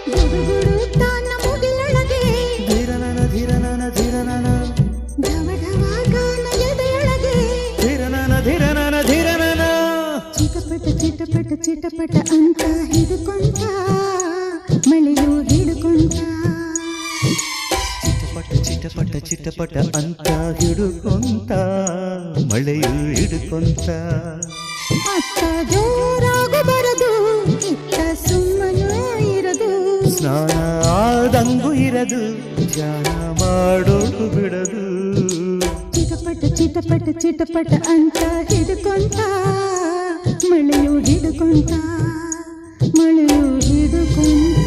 ಗುಡುಗುಡು ತಾನ ಮುಗಿಲೊಳಗೆ ಧಿರನನ ಧಿರನನ ಧಿರನನ ಢವ ಢವ ಗಾನ ಎದೆಯೊಳಗೆ ಧಿರನನ ಧಿರನನ ಧಿರನನ ಚಿಟಪಟ ಚಿಟಪಟ ಚಿಟಪಟ ಅಂತ ಹಿಡ್ಕೊಂತ ಮಳೆಯು ಹಿಡ್ಕೊಂತ ಚಿಟಪಟ ಚಿಟಪಟ ಚಿಟಪಟ ಅಂತ ಹಿಡುಕೊಂತ ಮಳೆಯು ಹಿಡುಕೊಂತ ಅತ್ತ ಜೋರಾಗು ಬರದು ಇತ್ತ ಸುಮ್ಮನೆ ಇರದು ಸ್ನಾನ ಆದಂಗೂ ಇರದು ಧ್ಯಾನ ಮಾಡೋದು ಬಿಡದು ಚಿಟಪಟ ಚಿಟಪಟ ಚಿಟಪಟ ಅಂತ ಹಿಡ್ಕೊಂತ ಮಳೆಯು ಹಿಡ್ಕೊಂತ ಮಳೆಯು ಹಿಡ್ಕೊಂತ